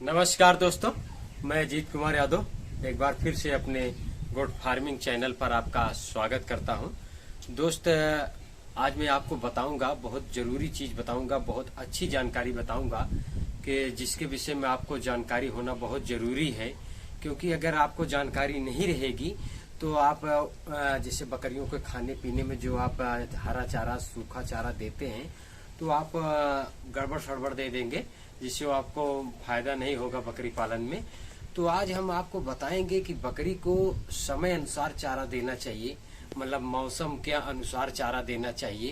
नमस्कार दोस्तों, मैं अजीत कुमार यादव एक बार फिर से अपने गोट फार्मिंग चैनल पर आपका स्वागत करता हूं। दोस्त, आज मैं आपको बताऊंगा, बहुत जरूरी चीज बताऊंगा, बहुत अच्छी जानकारी बताऊंगा कि जिसके विषय में आपको जानकारी होना बहुत जरूरी है। क्योंकि अगर आपको जानकारी नहीं रहेगी तो आप जैसे बकरियों के खाने पीने में जो आप हरा चारा, सूखा चारा देते हैं तो आप गड़बड़ सड़बड़ दे देंगे, जिससे आपको फायदा नहीं होगा बकरी पालन में। तो आज हम आपको बताएंगे कि बकरी को समय अनुसार चारा देना चाहिए, मतलब मौसम के अनुसार चारा देना चाहिए।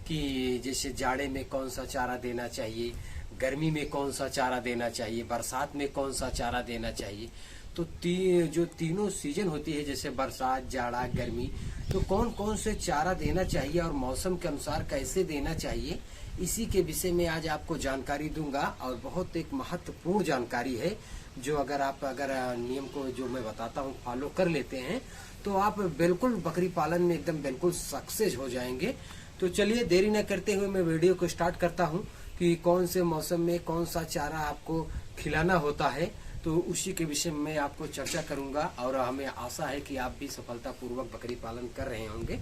कि जैसे जाड़े में कौन सा चारा देना चाहिए, गर्मी में कौन सा चारा देना चाहिए, बरसात में कौन सा चारा देना चाहिए। तो जो तीनों सीजन होती है, जैसे बरसात, जाड़ा, गर्मी, तो कौन कौन से चारा देना चाहिए और मौसम के अनुसार कैसे देना चाहिए, इसी के विषय में आज आपको जानकारी दूंगा। और बहुत एक महत्वपूर्ण जानकारी है जो अगर नियम को जो मैं बताता हूँ फॉलो कर लेते हैं तो आप बिल्कुल बकरी पालन में एकदम बिल्कुल सक्सेस हो जाएंगे। तो चलिए देरी न करते हुए मैं वीडियो को स्टार्ट करता हूँ कि कौन से मौसम में कौन सा चारा आपको खिलाना होता है, तो उसी के विषय में आपको चर्चा करूंगा। और हमें आशा है कि आप भी सफलतापूर्वक बकरी पालन कर रहे होंगे,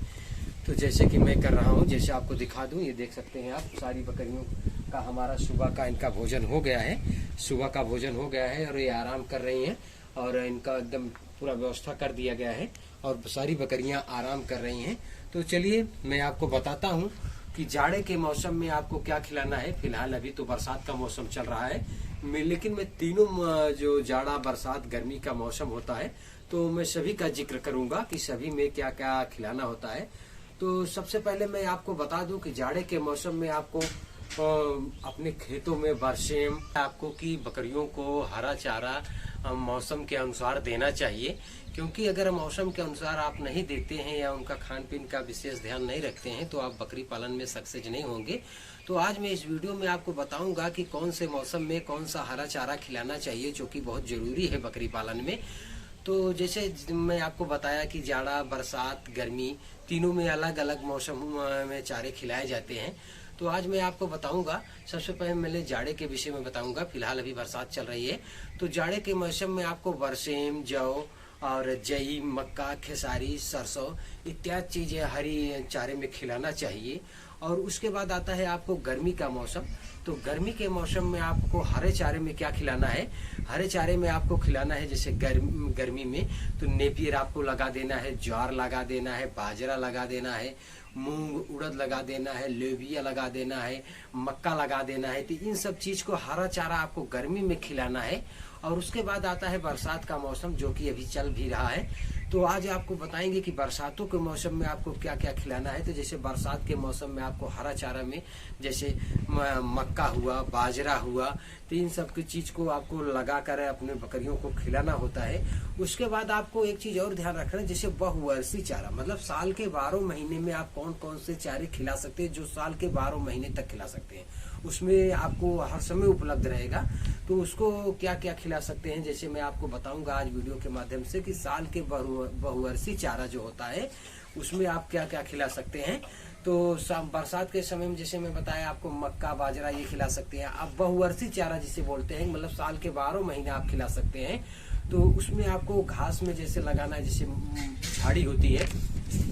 तो जैसे कि मैं कर रहा हूं। जैसे आपको दिखा दूं, ये देख सकते हैं आप, सारी बकरियों का हमारा सुबह का इनका भोजन हो गया है, सुबह का भोजन हो गया है और ये आराम कर रही हैं और इनका एकदम पूरा व्यवस्था कर दिया गया है और सारी बकरियां आराम कर रही हैं। तो चलिए मैं आपको बताता हूं कि जाड़े के मौसम में आपको क्या खिलाना है। फिलहाल अभी तो बरसात का मौसम चल रहा है, लेकिन मैं तीनों जो जाड़ा, बरसात, गर्मी का मौसम होता है तो मैं सभी का जिक्र करूंगा कि सभी में क्या क्या खिलाना होता है। तो सबसे पहले मैं आपको बता दूं कि जाड़े के मौसम में आपको अपने खेतों में बरसेम आपको कि बकरियों को हरा चारा मौसम के अनुसार देना चाहिए। क्योंकि अगर मौसम के अनुसार आप नहीं देते हैं या उनका खान पीन का विशेष ध्यान नहीं रखते हैं तो आप बकरी पालन में सक्सेस नहीं होंगे। तो आज मैं इस वीडियो में आपको बताऊंगा कि कौन से मौसम में कौन सा हरा चारा खिलाना चाहिए, जो कि बहुत जरूरी है बकरी पालन में। तो जैसे मैं आपको बताया कि जाड़ा, बरसात, गर्मी, तीनों में अलग अलग मौसम में चारे खिलाए जाते हैं। तो आज मैं आपको बताऊंगा, सबसे पहले मैं जाड़े के विषय में बताऊंगा। फिलहाल अभी बरसात चल रही है, तो जाड़े के मौसम में आपको बरसेम, जौ और जई, मक्का, खेसारी, सरसों इत्यादि चीजें हरी चारे में खिलाना चाहिए। और उसके बाद आता है आपको गर्मी का मौसम। तो गर्मी के मौसम में आपको हरे चारे में क्या खिलाना है। हरे चारे में आपको खिलाना है, जैसे गर्मी में तो नेपियर आपको लगा देना है, ज्वार लगा देना है, बाजरा लगा देना है, मूंग उड़द लगा देना है, लोबिया लगा देना है, मक्का लगा देना है। तो इन सब चीज को हरा चारा आपको गर्मी में खिलाना है। और उसके बाद आता है बरसात का मौसम, जो कि अभी चल भी रहा है। तो आज आपको बताएंगे कि बरसातों के मौसम में आपको क्या क्या खिलाना है। तो जैसे बरसात के मौसम में आपको हरा चारा में जैसे मक्का हुआ, बाजरा हुआ, तो इन सब की चीज को आपको लगा कर अपने बकरियों को खिलाना होता है। उसके बाद आपको एक चीज और ध्यान रखना, जैसे बहुवर्षीय चारा, मतलब साल के 12 महीने में आप कौन कौन से चारे खिला सकते हैं, जो साल के 12 महीने तक खिला सकते हैं, उसमें आपको हर समय उपलब्ध रहेगा। तो उसको क्या क्या खिला सकते हैं, जैसे मैं आपको बताऊंगा आज वीडियो के माध्यम से कि साल के बहुवर्षीय चारा जो होता है उसमें आप क्या क्या खिला सकते हैं। तो बरसात के समय में जैसे मैं बताया आपको मक्का, बाजरा ये खिला सकते हैं। अब बहुवर्षीय चारा जिसे बोलते हैं, मतलब साल के 12 महीने आप खिला सकते हैं। तो उसमें आपको घास में जैसे लगाना है, जैसे झाड़ी होती है,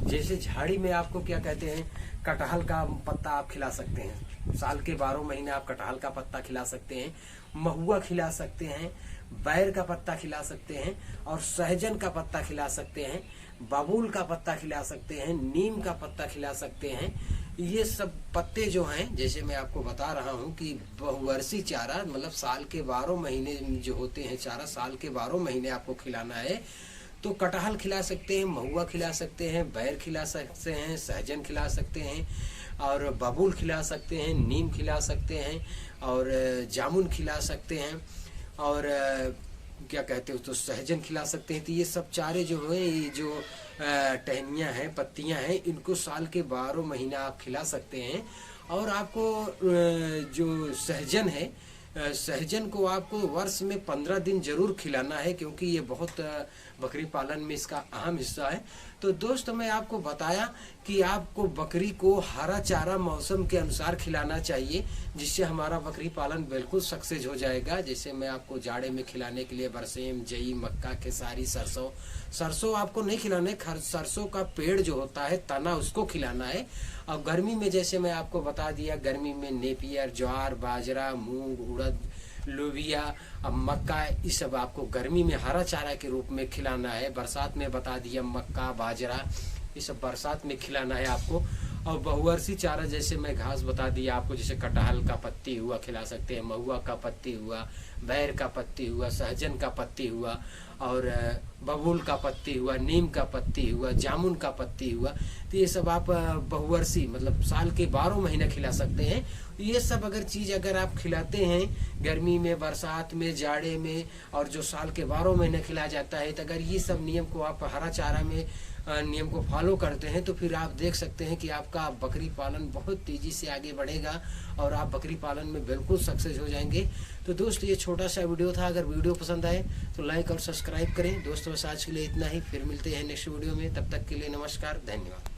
जैसे झाड़ी में आपको क्या कहते हैं, कटहल का पत्ता आप खिला सकते हैं। साल के 12 महीने आप कटहल का पत्ता खिला सकते हैं, महुआ खिला सकते हैं, बैर का पत्ता खिला सकते हैं और सहजन का पत्ता खिला सकते हैं, बबूल का पत्ता खिला सकते हैं, नीम का पत्ता खिला सकते हैं। ये सब पत्ते जो हैं, जैसे मैं आपको बता रहा हूँ कि बहुवर्षीय चारा मतलब साल के 12 महीने जो होते हैं चारा, साल के 12 महीने आपको खिलाना है। तो कटहल खिला सकते हैं, महुआ खिला सकते हैं, बैर खिला सकते हैं, सहजन खिला सकते हैं और बबूल खिला सकते हैं, नीम खिला सकते हैं और जामुन खिला सकते हैं और क्या कहते हो तो सहजन खिला सकते हैं। तो ये सब चारे जो है, ये जो टहनियाँ हैं, पत्तियां हैं, इनको साल के 12 महीना आप खिला सकते हैं। और आपको जो सहजन है, सहजन को आपको वर्ष में 15 दिन जरूर खिलाना है, क्योंकि ये बहुत बकरी पालन में इसका अहम हिस्सा है। तो दोस्त मैं आपको बताया कि आपको बकरी को हरा चारा मौसम के अनुसार खिलाना चाहिए, जिससे हमारा बकरी पालन बिल्कुल सक्सेस हो जाएगा। जैसे मैं आपको जाड़े में खिलाने के लिए बरसेम, जई, मक्का, खेसारी, सरसों आपको नहीं खिलाना है, सरसों का पेड़ जो होता है तना उसको खिलाना है। और गर्मी में जैसे मैं आपको बता दिया, गर्मी में नेपियर, ज्वार, बाजरा, मूंग, उड़द, लोबिया, अब मक्का, ये सब आपको गर्मी में हरा चारा के रूप में खिलाना है। बरसात में बता दिया मक्का, बाजरा, ये सब बरसात में खिलाना है आपको। और बहुवर्षीय चारा जैसे मैं घास बता दिया आपको, जैसे कटहल का पत्ती हुआ खिला सकते हैं, महुआ का पत्ती हुआ, बैर का पत्ती हुआ, सहजन का पत्ती हुआ, और बबूल का पत्ती हुआ, नीम का पत्ती हुआ, जामुन का पत्ती हुआ। तो ये सब आप बहुवर्षीय मतलब साल के 12 महीने खिला सकते हैं। ये सब अगर चीज अगर आप खिलाते हैं गर्मी में, बरसात में, जाड़े में, और जो साल के 12 महीने खिलाया जाता है, तो अगर ये सब नियम को आप हरा चारा में नियम को फॉलो करते हैं तो फिर आप देख सकते हैं कि आपका बकरी पालन बहुत तेजी से आगे बढ़ेगा और आप बकरी पालन में बिल्कुल सक्सेस हो जाएंगे। तो दोस्त ये छोटा सा वीडियो था, अगर वीडियो पसंद आए तो लाइक और सब्सक्राइब करें। दोस्तों बस आज के लिए इतना ही, फिर मिलते हैं नेक्स्ट वीडियो में। तब तक के लिए नमस्कार, धन्यवाद।